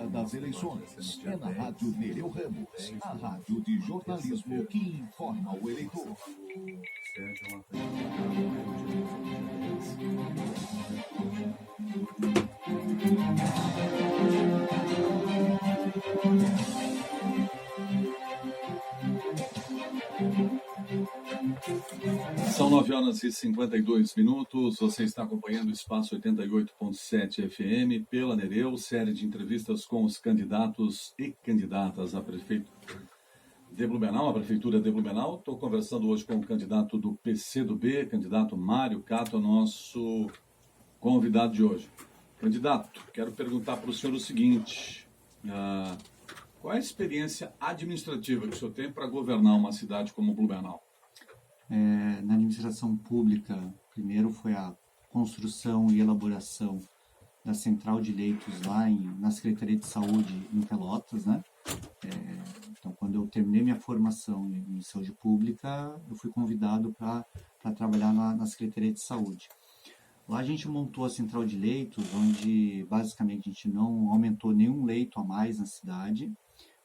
hora das eleições é na Rádio Nereu Ramos, a rádio de jornalismo que informa o eleitor. São 9h52. Você está acompanhando o Espaço 88.7 FM pela Nereu, série de entrevistas com os candidatos e candidatas a prefeito de Blumenau, a Prefeitura de Blumenau. Estou conversando hoje com o candidato do PCdoB, candidato Mário Cato, nosso convidado de hoje. Candidato, quero perguntar para o senhor o seguinte: qual é a experiência administrativa que o senhor tem para governar uma cidade como Blumenau? Na administração pública, primeiro foi a construção e elaboração da central de leitos lá na Secretaria de Saúde em Pelotas, né? Então, quando eu terminei minha formação em saúde pública, eu fui convidado para trabalhar na Secretaria de Saúde. Lá a gente montou a central de leitos, onde basicamente a gente não aumentou nenhum leito a mais na cidade,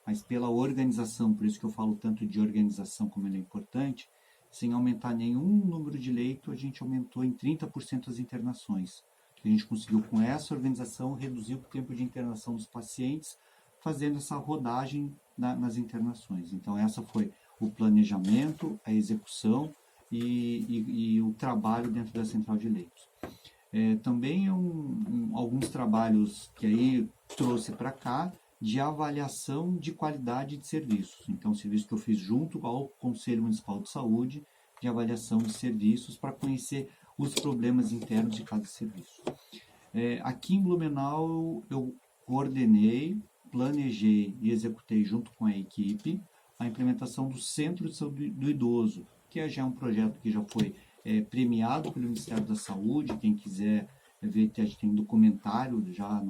mas pela organização, por isso que eu falo tanto de organização como ela é importante, sem aumentar nenhum número de leito, a gente aumentou em 30% as internações. A gente conseguiu, com essa organização, reduzir o tempo de internação dos pacientes, fazendo essa rodagem nas internações. Então, essa foi o planejamento, a execução e o trabalho dentro da central de leitos. Também alguns trabalhos que aí trouxe para cá, de avaliação de qualidade de serviços. Então, o serviço que eu fiz junto ao Conselho Municipal de Saúde, de avaliação de serviços, para conhecer os problemas internos de cada serviço. Aqui em Blumenau, eu coordenei, planejei e executei junto com a equipe a implementação do Centro de Saúde do Idoso, que já é um projeto que já foi premiado pelo Ministério da Saúde. Quem quiser ver, a gente tem documentário já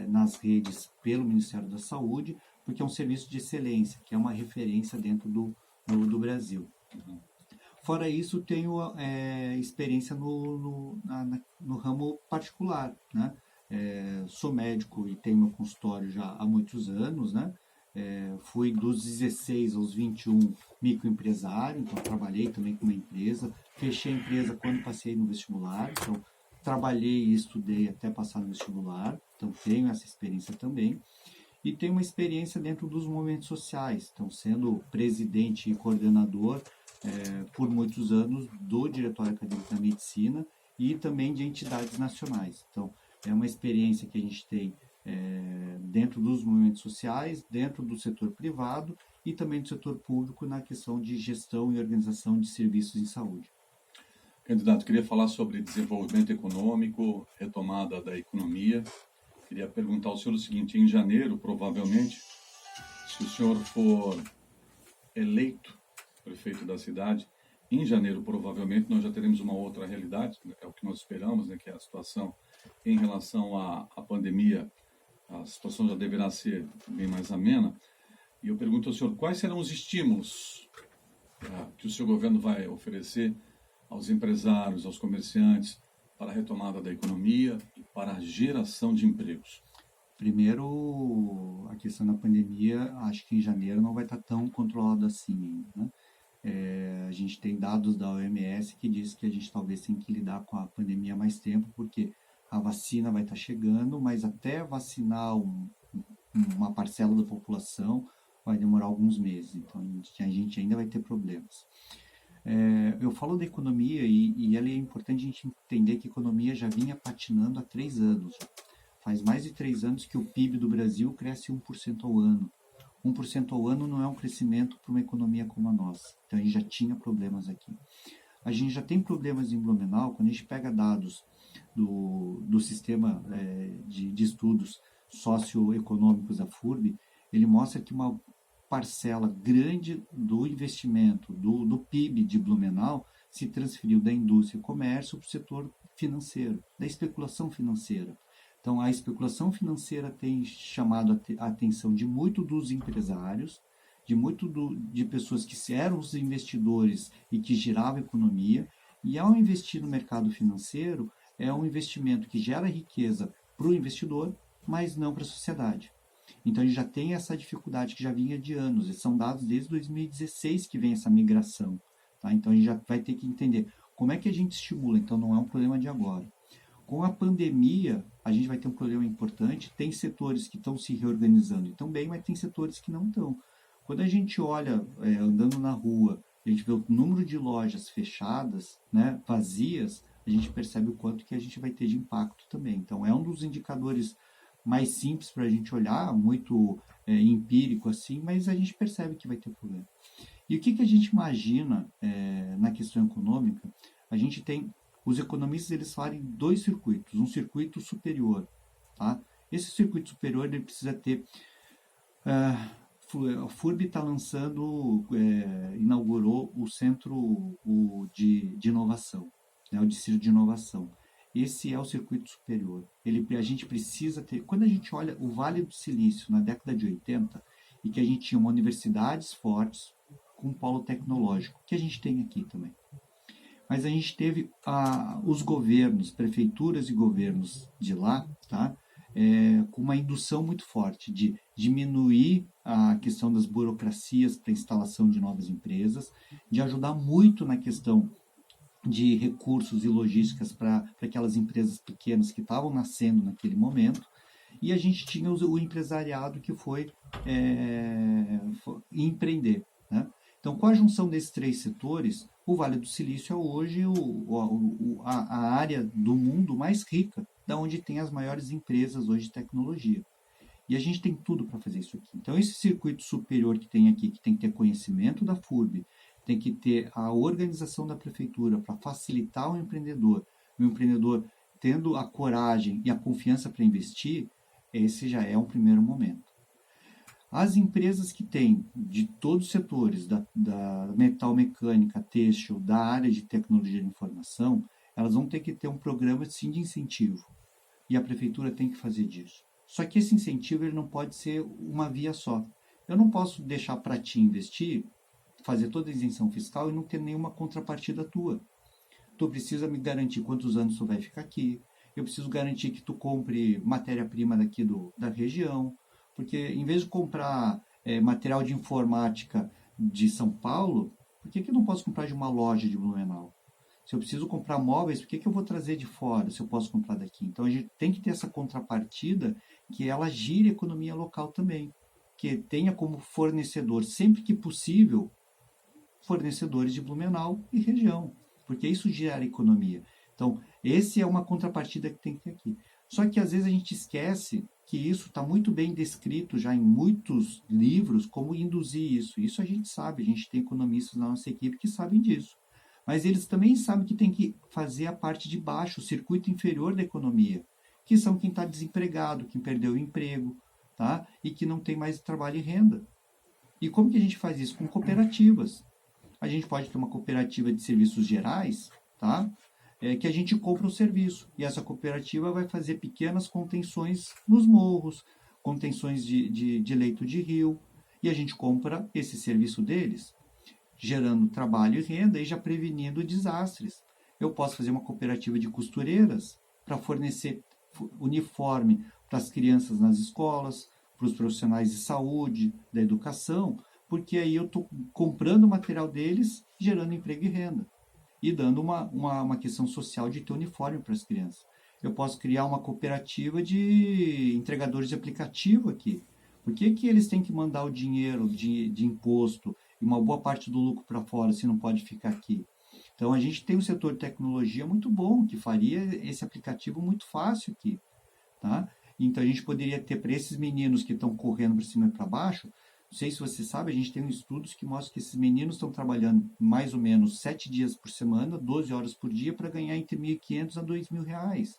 nas redes pelo Ministério da Saúde, porque é um serviço de excelência, que é uma referência dentro do Brasil. Fora isso, tenho experiência no ramo particular, né? Sou médico e tenho meu consultório já há muitos anos, né? Fui dos 16 aos 21 microempresário, então trabalhei também com uma empresa, fechei a empresa quando passei no vestibular, então trabalhei e estudei até passar no vestibular, então tenho essa experiência também. E tenho uma experiência dentro dos movimentos sociais, então sendo presidente e coordenador por muitos anos do Diretório Acadêmico da Medicina e também de entidades nacionais. Então é uma experiência que a gente tem dentro dos movimentos sociais, dentro do setor privado e também do setor público na questão de gestão e organização de serviços em saúde. Candidato, queria falar sobre desenvolvimento econômico, retomada da economia. Queria perguntar ao senhor o seguinte: em janeiro, provavelmente, se o senhor for eleito prefeito da cidade, em janeiro, provavelmente, nós já teremos uma outra realidade, é o que nós esperamos, né, que é a situação em relação à pandemia, a situação já deverá ser bem mais amena. E eu pergunto ao senhor, quais serão os estímulos que o seu governo vai oferecer aos empresários, aos comerciantes, para a retomada da economia e para a geração de empregos? Primeiro, a questão da pandemia, acho que em janeiro não vai estar tão controlado assim, né? A gente tem dados da OMS que diz que a gente talvez tenha que lidar com a pandemia há mais tempo, porque a vacina vai estar chegando, mas até vacinar uma parcela da população vai demorar alguns meses, então a gente ainda vai ter problemas. Eu falo da economia e ela é importante a gente entender que a economia já vinha patinando há 3 anos. Faz mais de 3 anos que o PIB do Brasil cresce 1% ao ano. 1% ao ano não é um crescimento para uma economia como a nossa. Então a gente já tinha problemas aqui. A gente já tem problemas em Blumenau, quando a gente pega dados do sistema de estudos socioeconômicos da FURB, ele mostra que uma parcela grande do investimento, do PIB de Blumenau, se transferiu da indústria e comércio para o setor financeiro, da especulação financeira. Então, a especulação financeira tem chamado a atenção de muito dos empresários, de pessoas que eram os investidores e que giravam a economia, e ao investir no mercado financeiro, é um investimento que gera riqueza para o investidor, mas não para a sociedade. Então, a gente já tem essa dificuldade que já vinha de anos. E são dados desde 2016 que vem essa migração. Tá? Então, a gente já vai ter que entender como é que a gente estimula. Então, não é um problema de agora. Com a pandemia, a gente vai ter um problema importante. Tem setores que estão se reorganizando e estão bem, mas tem setores que não estão. Quando a gente olha, andando na rua, a gente vê o número de lojas fechadas, né, vazias, a gente percebe o quanto que a gente vai ter de impacto também. Então, é um dos indicadores mais simples para a gente olhar, muito empírico assim, mas a gente percebe que vai ter problema. E o que a gente imagina na questão econômica? A gente tem, os economistas eles falam em dois circuitos, um circuito superior. Tá? Esse circuito superior ele precisa ter... a FURB está lançando, inaugurou o centro de inovação, né, o Distrito de Inovação. Esse é o circuito superior. A gente precisa ter... Quando a gente olha o Vale do Silício na década de 80, e que a gente tinha universidades fortes com polo tecnológico, que a gente tem aqui também. Mas a gente teve os governos, prefeituras e governos de lá, tá? Com uma indução muito forte de diminuir a questão das burocracias para a instalação de novas empresas, de ajudar muito na questão de recursos e logísticas para aquelas empresas pequenas que estavam nascendo naquele momento, e a gente tinha o empresariado que foi empreender. Né? Então, com a junção desses três setores, o Vale do Silício é hoje a área do mundo mais rica, da onde tem as maiores empresas hoje de tecnologia. E a gente tem tudo para fazer isso aqui. Então, esse circuito superior que tem aqui, que tem que ter conhecimento da FURB, tem que ter a organização da prefeitura para facilitar o empreendedor tendo a coragem e a confiança para investir, esse já é um primeiro momento. As empresas que têm, de todos os setores, da metal mecânica, têxtil, da área de tecnologia de informação, elas vão ter que ter um programa sim, de incentivo. E a prefeitura tem que fazer disso. Só que esse incentivo ele não pode ser uma via só. Eu não posso deixar para ti investir, fazer toda a isenção fiscal e não ter nenhuma contrapartida tua. Tu precisa me garantir quantos anos tu vai ficar aqui. Eu preciso garantir que tu compre matéria-prima daqui da região. Porque em vez de comprar material de informática de São Paulo, por que eu não posso comprar de uma loja de Blumenau? Se eu preciso comprar móveis, por que eu vou trazer de fora se eu posso comprar daqui? Então a gente tem que ter essa contrapartida que ela gire a economia local também. Que tenha como fornecedor, sempre que possível, fornecedores de Blumenau e região. Porque isso gera economia. Então, essa é uma contrapartida que tem que ter aqui. Só que às vezes a gente esquece que isso está muito bem descrito já em muitos livros, como induzir isso. Isso a gente sabe, a gente tem economistas na nossa equipe que sabem disso. Mas eles também sabem que tem que fazer a parte de baixo, o circuito inferior da economia, que são quem está desempregado, quem perdeu o emprego, tá? E que não tem mais trabalho e renda. E como que a gente faz isso? Com cooperativas. A gente pode ter uma cooperativa de serviços gerais, tá? Que a gente compra o serviço. E essa cooperativa vai fazer pequenas contenções nos morros, contenções de leito de rio, e a gente compra esse serviço deles, gerando trabalho e renda e já prevenindo desastres. Eu posso fazer uma cooperativa de costureiras para fornecer uniforme para as crianças nas escolas, para os profissionais de saúde, da educação, porque aí eu estou comprando o material deles, gerando emprego e renda. E dando uma questão social de ter uniforme para as crianças. Eu posso criar uma cooperativa de entregadores de aplicativo aqui. Por que eles têm que mandar o dinheiro de imposto e uma boa parte do lucro para fora se não pode ficar aqui? Então, a gente tem um setor de tecnologia muito bom, que faria esse aplicativo muito fácil aqui. Tá? Então, a gente poderia ter para esses meninos que estão correndo para cima e para baixo. Não sei se você sabe, a gente tem estudos que mostram que esses meninos estão trabalhando mais ou menos 7 dias por semana, 12 horas por dia, para ganhar entre R$ 1.500 a R$ 2.000,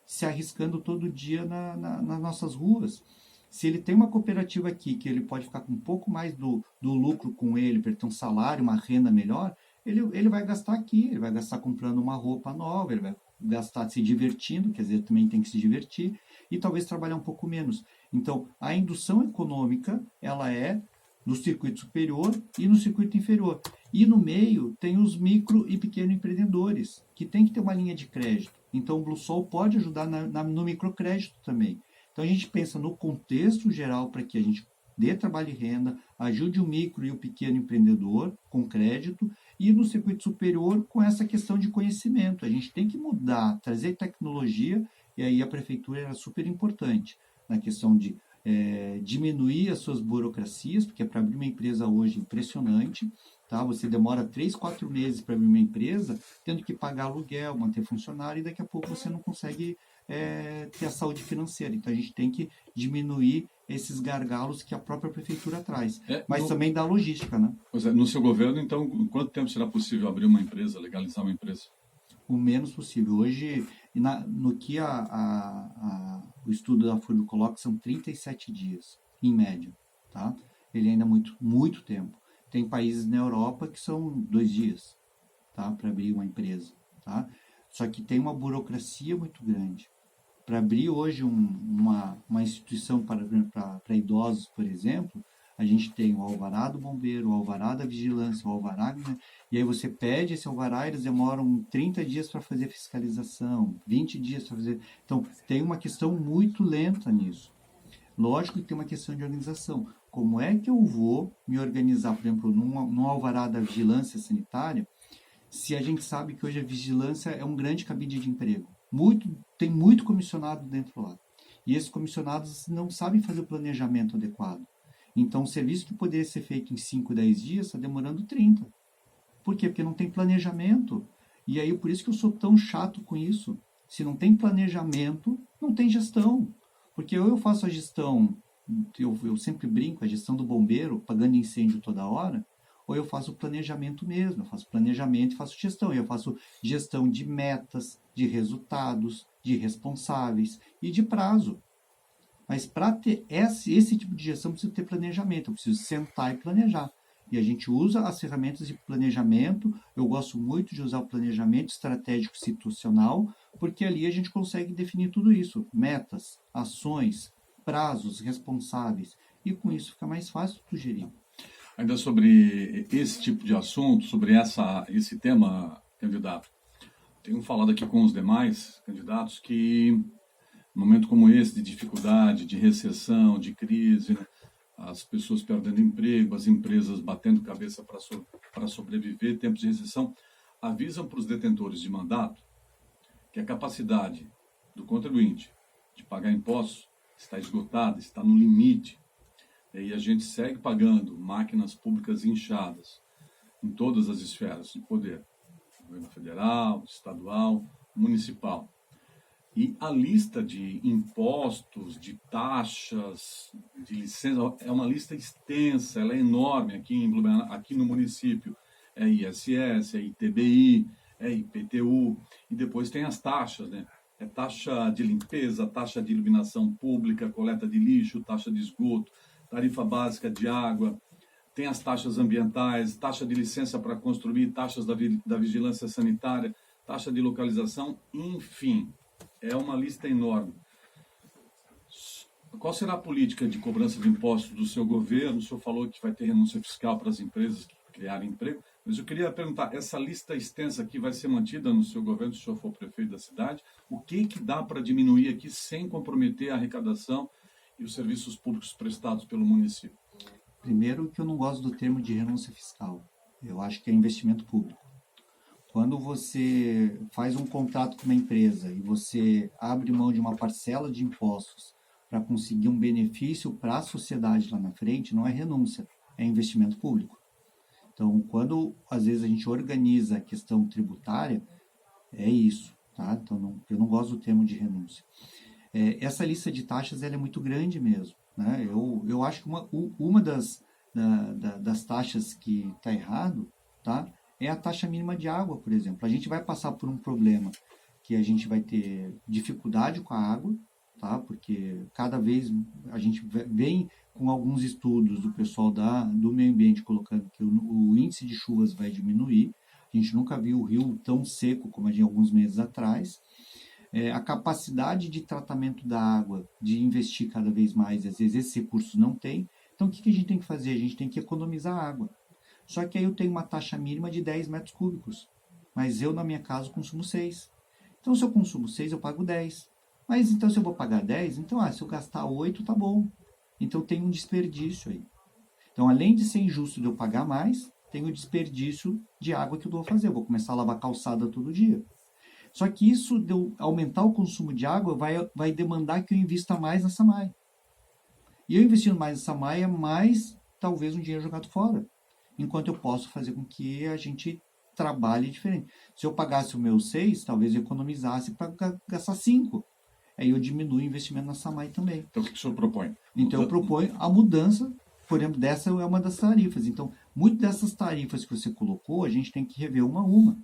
se arriscando todo dia nas nossas ruas. Se ele tem uma cooperativa aqui, que ele pode ficar com um pouco mais do lucro com ele, para ele ter um salário, uma renda melhor, ele vai gastar aqui, ele vai gastar comprando uma roupa nova, ele vai gastar se divertindo, quer dizer, também tem que se divertir, e talvez trabalhar um pouco menos. Então, a indução econômica, ela é no circuito superior e no circuito inferior. E no meio tem os micro e pequenos empreendedores, que tem que ter uma linha de crédito. Então, o BlueSol pode ajudar no microcrédito também. Então a gente pensa no contexto geral para que a gente dê trabalho e renda, ajude o micro e o pequeno empreendedor com crédito e no circuito superior com essa questão de conhecimento. A gente tem que mudar, trazer tecnologia, e aí a prefeitura era super importante na questão de diminuir as suas burocracias, porque para abrir uma empresa hoje é impressionante, tá? Você demora 3, 4 meses para abrir uma empresa, tendo que pagar aluguel, manter funcionário, e daqui a pouco você não consegue ter a saúde financeira. Então a gente tem que diminuir esses gargalos que a própria prefeitura traz. Mas também da logística, né? Pois é, no seu governo, então, em quanto tempo será possível abrir uma empresa, legalizar uma empresa? O menos possível. Hoje, no que o estudo da FURB coloca, são 37 dias, em média. Tá? Ele ainda é muito, muito tempo. Tem países na Europa que são 2 dias, tá? Para abrir uma empresa. Tá? Só que tem uma burocracia muito grande. Para abrir hoje uma instituição para idosos, por exemplo, a gente tem o alvará do bombeiro, o alvará da vigilância, o alvará, né? E aí você pede esse alvará, eles demoram 30 dias para fazer fiscalização, 20 dias para fazer... Então, tem uma questão muito lenta nisso. Lógico que tem uma questão de organização. Como é que eu vou me organizar, por exemplo, num alvará da vigilância sanitária, se a gente sabe que hoje a vigilância é um grande cabide de emprego? Tem muito comissionado dentro lá. E esses comissionados não sabem fazer o planejamento adequado. Então, o serviço que poderia ser feito em 5, 10 dias está demorando 30. Por quê? Porque não tem planejamento. E aí, por isso que eu sou tão chato com isso. Se não tem planejamento, não tem gestão. Porque ou eu faço a gestão, eu sempre brinco, a gestão do bombeiro, pagando incêndio toda hora, ou eu faço o planejamento mesmo. Eu faço planejamento e faço gestão. Eu faço gestão de metas, de resultados, de responsáveis e de prazo. Mas para ter esse tipo de gestão, eu preciso ter planejamento, eu preciso sentar e planejar. E a gente usa as ferramentas de planejamento, eu gosto muito de usar o planejamento estratégico situacional, porque ali a gente consegue definir tudo isso, metas, ações, prazos, responsáveis, e com isso fica mais fácil tu gerir. Ainda sobre esse tipo de assunto, sobre esse tema, candidato, tenho falado aqui com os demais candidatos que num momento como esse, de dificuldade, de recessão, de crise, né? As pessoas perdendo emprego, as empresas batendo cabeça para sobreviver, tempos de recessão, avisam para os detentores de mandato que a capacidade do contribuinte de pagar impostos está esgotada, está no limite. E a gente segue pagando máquinas públicas inchadas em todas as esferas de poder, governo federal, estadual, municipal. E a lista de impostos, de taxas, de licença, é uma lista extensa, ela é enorme aqui em Blumenau, aqui no município. É ISS, é ITBI, é IPTU, e depois tem as taxas, né? É taxa de limpeza, taxa de iluminação pública, coleta de lixo, taxa de esgoto, tarifa básica de água, tem as taxas ambientais, taxa de licença para construir, taxas da vigilância sanitária, taxa de localização, enfim. É uma lista enorme. Qual será a política de cobrança de impostos do seu governo? O senhor falou que vai ter renúncia fiscal para as empresas que criarem emprego, mas eu queria perguntar, essa lista extensa aqui vai ser mantida no seu governo, se o senhor for prefeito da cidade? O que dá para diminuir aqui sem comprometer a arrecadação e os serviços públicos prestados pelo município? Primeiro, que eu não gosto do termo de renúncia fiscal. Eu acho que é investimento público. Quando você faz um contrato com uma empresa e você abre mão de uma parcela de impostos para conseguir um benefício para a sociedade lá na frente, não é renúncia, é investimento público. Então, quando às vezes a gente organiza a questão tributária, é isso, tá? Então, eu não gosto do termo de renúncia. Essa lista de taxas ela é muito grande mesmo, né? Eu acho que uma das taxas que está errado, tá? É a taxa mínima de água, por exemplo. A gente vai passar por um problema que a gente vai ter dificuldade com a água, tá? Porque cada vez a gente vem com alguns estudos do pessoal do meio ambiente colocando que o índice de chuvas vai diminuir. A gente nunca viu o rio tão seco como há alguns meses atrás. A capacidade de tratamento da água, de investir cada vez mais, às vezes esses recursos não tem. Então, o que a gente tem que fazer? A gente tem que economizar água. Só que aí eu tenho uma taxa mínima de 10 metros cúbicos. Mas eu, na minha casa, consumo 6. Então, se eu consumo 6, eu pago 10. Mas então se eu vou pagar 10, então se eu gastar 8, tá bom. Então tem um desperdício aí. Então, além de ser injusto de eu pagar mais, tem o desperdício de água que eu vou fazer. Eu vou começar a lavar calçada todo dia. Só que isso, de eu aumentar o consumo de água, vai demandar que eu invista mais na SAMAI. E eu investindo mais na SAMAI é mais, talvez, um dinheiro jogado fora. Enquanto eu posso fazer com que a gente trabalhe diferente. Se eu pagasse o meu 6, talvez eu economizasse para gastar 5. Aí eu diminuo o investimento na SAMAI também. Então, o que o senhor propõe? Então, eu proponho a mudança, por exemplo, dessa é uma das tarifas. Então, muitas dessas tarifas que você colocou, a gente tem que rever uma a uma.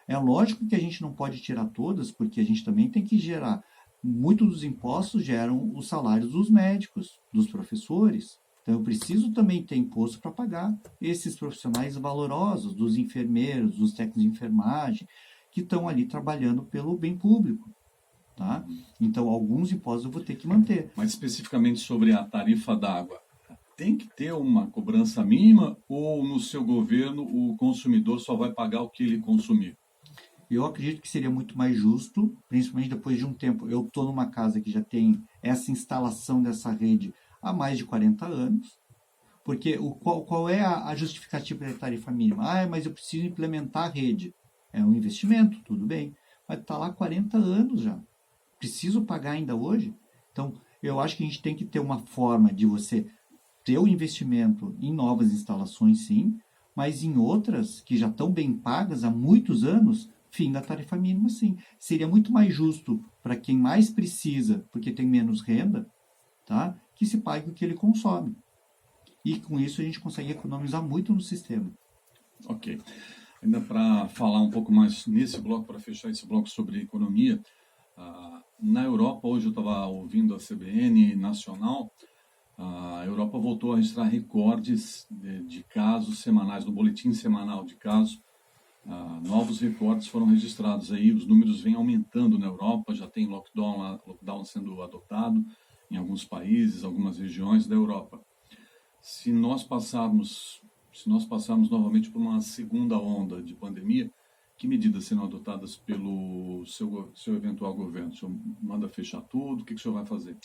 É lógico que a gente não pode tirar todas, porque a gente também tem que gerar. Muitos dos impostos geram os salários dos médicos, dos professores. Então, eu preciso também ter imposto para pagar esses profissionais valorosos, dos enfermeiros, dos técnicos de enfermagem, que estão ali trabalhando pelo bem público. Tá? Então, alguns impostos eu vou ter que manter. Mas especificamente sobre a tarifa d'água, tem que ter uma cobrança mínima ou no seu governo o consumidor só vai pagar o que ele consumir? Eu acredito que seria muito mais justo, principalmente depois de um tempo. Eu estou numa casa que já tem essa instalação dessa rede há mais de 40 anos, porque qual é a justificativa da tarifa mínima? Mas eu preciso implementar a rede. É um investimento, tudo bem, mas está lá há 40 anos já. Preciso pagar ainda hoje? Então, eu acho que a gente tem que ter uma forma de você ter o investimento em novas instalações, sim, mas em outras que já estão bem pagas há muitos anos, fim da tarifa mínima, sim. Seria muito mais justo para quem mais precisa, porque tem menos renda, tá? Que se pague o que ele consome. E com isso a gente consegue economizar muito no sistema. Ok. Ainda para falar um pouco mais nesse bloco, para fechar esse bloco sobre economia, na Europa, hoje eu estava ouvindo a CBN nacional, a Europa voltou a registrar recordes de casos semanais, no boletim semanal de casos, novos recordes foram registrados aí, os números vêm aumentando na Europa, já tem lockdown sendo adotado em alguns países, algumas regiões da Europa. Se nós passarmos novamente por uma segunda onda de pandemia, que medidas serão adotadas pelo seu eventual governo? O senhor manda fechar tudo? O que o senhor vai fazer?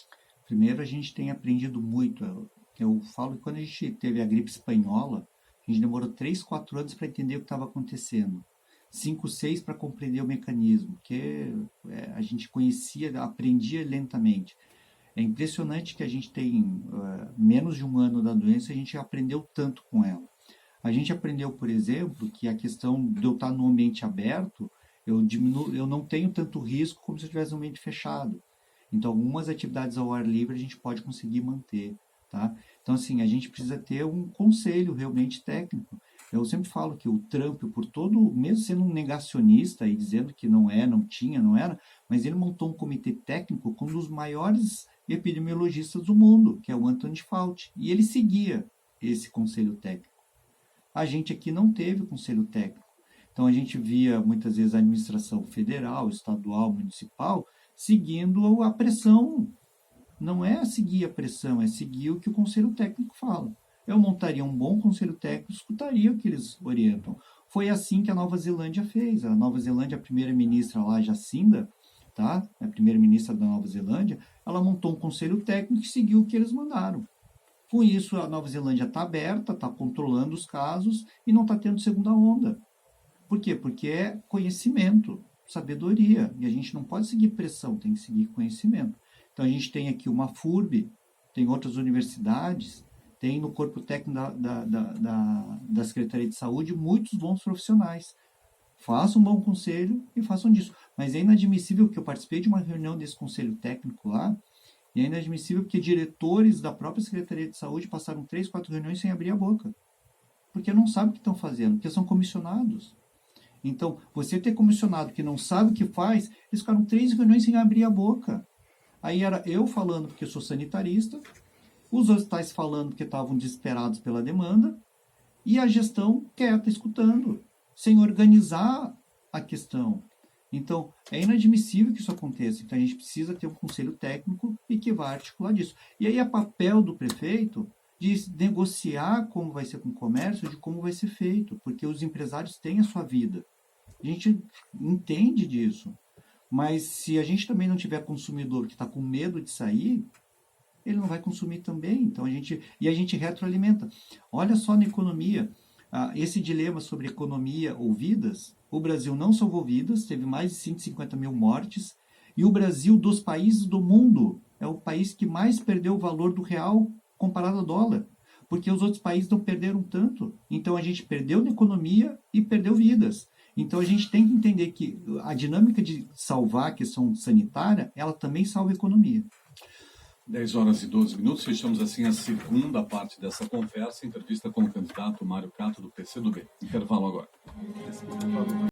Primeiro, a gente tem aprendido muito. Eu falo que quando a gente teve a gripe espanhola, a gente demorou 3, 4 anos para entender o que estava acontecendo. 5, 6 para compreender o mecanismo, porque a gente aprendia lentamente. É impressionante que a gente tem menos de um ano da doença, a gente aprendeu tanto com ela. A gente aprendeu, por exemplo, que a questão de eu estar no ambiente aberto, eu não tenho tanto risco como se eu estivesse no ambiente fechado. Então, algumas atividades ao ar livre a gente pode conseguir manter. Tá? Então, assim, a gente precisa ter um conselho realmente técnico. Eu sempre falo que o Trump, mesmo sendo um negacionista e dizendo que não era, mas ele montou um comitê técnico com um dos maiores epidemiologistas do mundo, que é o Anthony Fauci, e ele seguia esse conselho técnico. A gente aqui não teve conselho técnico. Então, a gente via muitas vezes a administração federal, estadual, municipal, seguindo a pressão. Não é seguir a pressão, é seguir o que o conselho técnico fala. Eu montaria um bom conselho técnico, escutaria o que eles orientam. Foi assim que a Nova Zelândia fez. A Nova Zelândia, a primeira-ministra lá, Jacinda, tá? A primeira-ministra da Nova Zelândia, ela montou um conselho técnico e seguiu o que eles mandaram. Com isso, a Nova Zelândia está aberta, está controlando os casos e não está tendo segunda onda. Por quê? Porque é conhecimento, sabedoria. E a gente não pode seguir pressão, tem que seguir conhecimento. Então, a gente tem aqui uma FURB, tem outras universidades, tem no corpo técnico da Secretaria de Saúde muitos bons profissionais. Façam um bom conselho e façam disso. Mas é inadmissível que eu participei de uma reunião desse conselho técnico lá, e é inadmissível que diretores da própria Secretaria de Saúde passaram 3, 4 reuniões sem abrir a boca. Porque não sabem o que estão fazendo, porque são comissionados. Então, você ter comissionado que não sabe o que faz, eles ficaram 3 reuniões sem abrir a boca. Aí era eu falando porque eu sou sanitarista, os hospitais falando porque estavam desesperados pela demanda, e a gestão quieta, escutando, sem organizar a questão. Então, é inadmissível que isso aconteça. Então, a gente precisa ter um conselho técnico e que vai articular disso. E aí é papel do prefeito de negociar como vai ser com o comércio, de como vai ser feito, porque os empresários têm a sua vida. A gente entende disso. Mas se a gente também não tiver consumidor que está com medo de sair, ele não vai consumir também. Então a gente retroalimenta. Olha só na economia, esse dilema sobre economia ou vidas, o Brasil não salvou vidas, teve mais de 150 mil mortes, e o Brasil, dos países do mundo, é o país que mais perdeu o valor do real comparado ao dólar, porque os outros países não perderam tanto. Então a gente perdeu na economia e perdeu vidas. Então a gente tem que entender que a dinâmica de salvar a questão sanitária, ela também salva a economia. 10 horas e 12 minutos, fechamos assim a segunda parte dessa conversa, entrevista com o candidato Mário Cato do PCdoB. Intervalo agora.